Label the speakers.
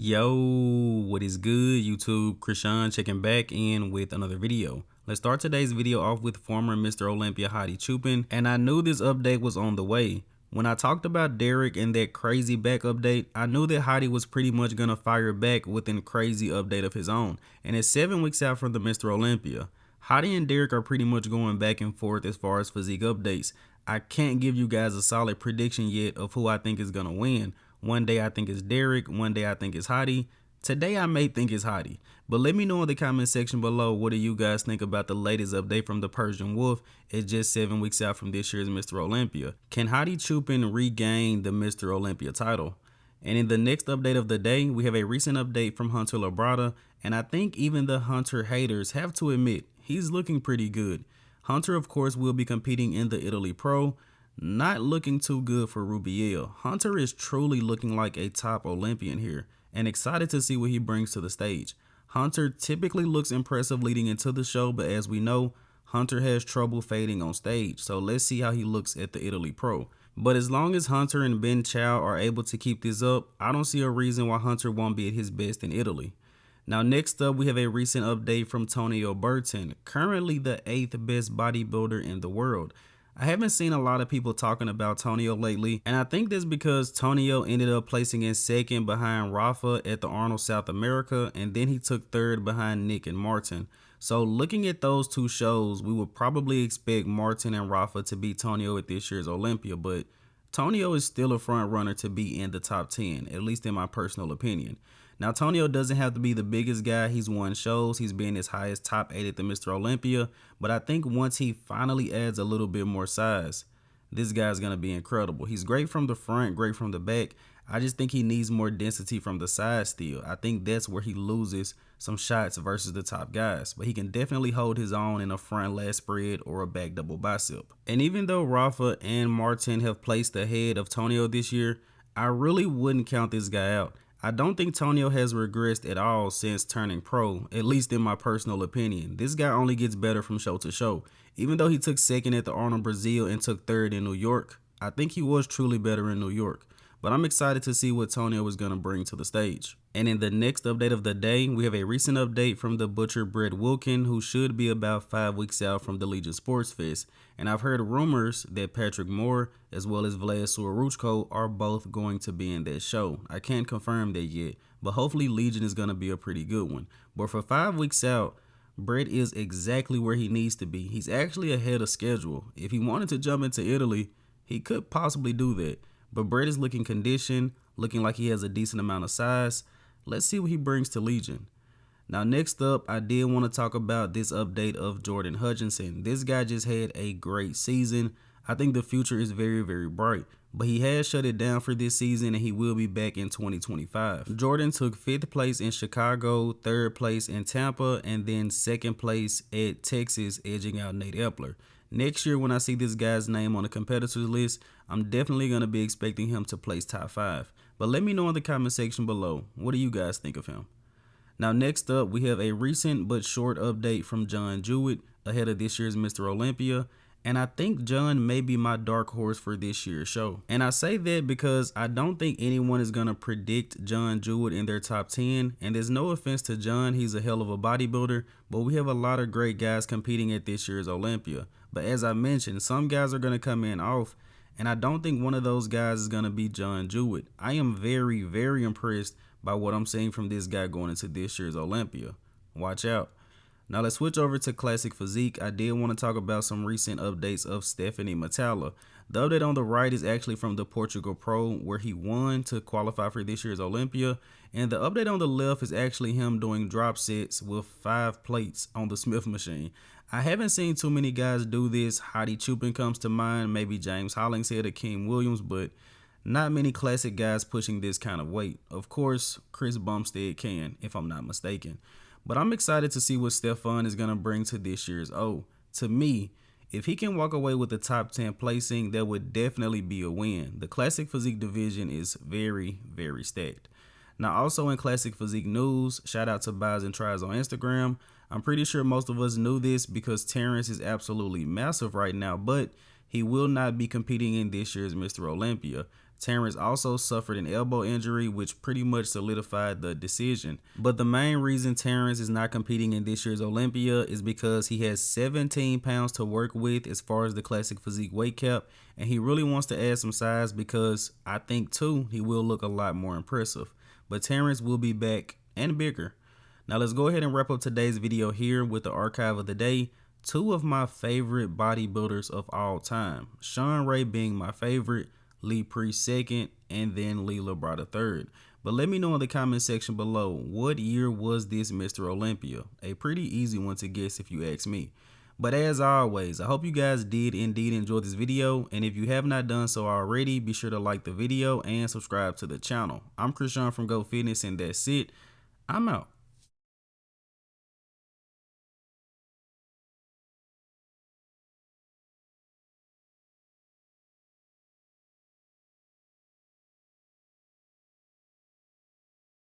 Speaker 1: Yo, what is good, YouTube? Krishan checking back in with another video. Let's start today's video off with former Mr. Olympia Hadi Choopan, and I knew this update was on the way. When I talked about Derek and that crazy back update, I knew that Hadi was pretty much gonna fire back with a crazy update of his own, and it's 7 weeks out from the Mr. Olympia. Hadi and Derek are pretty much going back and forth as far as physique updates. I can't give you guys a solid prediction yet of who I think is gonna win. One day I think it's Derek, one day I think it's Hadi. Today I may think it's Hadi. But let me know in the comment section below, what do you guys think about the latest update from the Persian Wolf? It's just 7 weeks out from this year's Mr. Olympia. Can Hadi Choopan regain the Mr. Olympia title? And in the next update of the day, we have a recent update from Hunter Labrada, and I think even the Hunter haters have to admit, he's looking pretty good. Hunter, of course, will be competing in the Italy Pro. Not looking too good for Rubiel. Hunter is truly looking like a top Olympian here, and excited to see what he brings to the stage. Hunter typically looks impressive leading into the show, but as we know, Hunter has trouble fading on stage, so let's see how he looks at the Italy Pro. But as long as Hunter and Ben Chow are able to keep this up, I don't see a reason why Hunter won't be at his best in Italy. Now next up, we have a recent update from Tonio Burton, currently the 8th best bodybuilder in the world. I haven't seen a lot of people talking about Tonio lately, and I think that's because Tonio ended up placing in second behind Rafa at the Arnold South America, and then he took third behind Nick and Martin. So looking at those two shows, we would probably expect Martin and Rafa to beat Tonio at this year's Olympia, but Tonio is still a front runner to be in the top 10, at least in my personal opinion. Now, Tonio doesn't have to be the biggest guy. He's won shows. He's been as high as top 8 at the Mr. Olympia. But I think once he finally adds a little bit more size, this guy's going to be incredible. He's great from the front, great from the back. I just think he needs more density from the side still. I think that's where he loses some shots versus the top guys. But he can definitely hold his own in a front lat spread or a back double bicep. And even though Rafa and Martin have placed ahead of Tonio this year, I really wouldn't count this guy out. I don't think Tonio has regressed at all since turning pro, at least in my personal opinion. This guy only gets better from show to show. Even though he took second at the Arnold Brazil and took third in New York, I think he was truly better in New York. But I'm excited to see what Tonio is going to bring to the stage. And in the next update of the day, we have a recent update from the butcher bred Wilkin, who should be about 5 weeks out from the Legion Sports Fest. And I've heard rumors that Patrick Moore as well as Vlad Suaruchko are both going to be in that show. I can't confirm that yet, but hopefully Legion is going to be a pretty good one. But for 5 weeks out, Brett is exactly where he needs to be. He's actually ahead of schedule. If he wanted to jump into Italy, he could possibly do that. But Brett is looking conditioned, looking like he has a decent amount of size. Let's see what he brings to Legion. Now next up, I did want to talk about this update of Jordan Hutchinson. This guy just had a great season. I think the future is very, very bright. But he has shut it down for this season, and he will be back in 2025. Jordan took 5th place in Chicago, 3rd place in Tampa, and then 2nd place at Texas, edging out Nate Epler. Next year, when I see this guy's name on the competitors list, I'm definitely going to be expecting him to place top 5. But let me know in the comment section below, what do you guys think of him? Now next up, we have a recent but short update from John Jewett ahead of this year's Mr. Olympia. And I think John may be my dark horse for this year's show. And I say that because I don't think anyone is going to predict John Jewett in their top 10. And there's no offense to John, he's a hell of a bodybuilder. But we have a lot of great guys competing at this year's Olympia. But as I mentioned, some guys are going to come in off. And I don't think one of those guys is going to be John Jewett. I am very, very impressed by what I'm seeing from this guy going into this year's Olympia. Watch out. Now let's switch over to Classic Physique. I did want to talk about some recent updates of Stephane Matala. The update on the right is actually from the Portugal Pro, where he won to qualify for this year's Olympia. And the update on the left is actually him doing drop sets with 5 plates on the Smith machine. I haven't seen too many guys do this. Hadi Choopan comes to mind, maybe James Hollingshead or King Williams, but not many classic guys pushing this kind of weight. Of course, Chris Bumstead can, if I'm not mistaken. But I'm excited to see what Stephane is going to bring to this year's O. To me, if he can walk away with the top 10 placing, that would definitely be a win. The Classic Physique division is very, very stacked. Now, also in Classic Physique news, shout out to Buys and Tries on Instagram. I'm pretty sure most of us knew this because Terrence is absolutely massive right now, but he will not be competing in this year's Mr. Olympia. Terrence also suffered an elbow injury, which pretty much solidified the decision. But the main reason Terrence is not competing in this year's Olympia is because he has 17 pounds to work with as far as the classic physique weight cap, and he really wants to add some size because I think too he will look a lot more impressive. But Terrence will be back and bigger. Now let's go ahead and wrap up today's video here with the archive of the day. Two of my favorite bodybuilders of all time, Shawn Ray being my favorite, Lee Priest second, and then Lee Labrada third. But let me know in the comment section below, what year was this Mr. Olympia? A pretty easy one to guess if you ask me. But as always, I hope you guys did indeed enjoy this video, and if you have not done so already, be sure to like the video and subscribe to the channel. I'm Krishan from Go Fitness, and that's it. I'm out.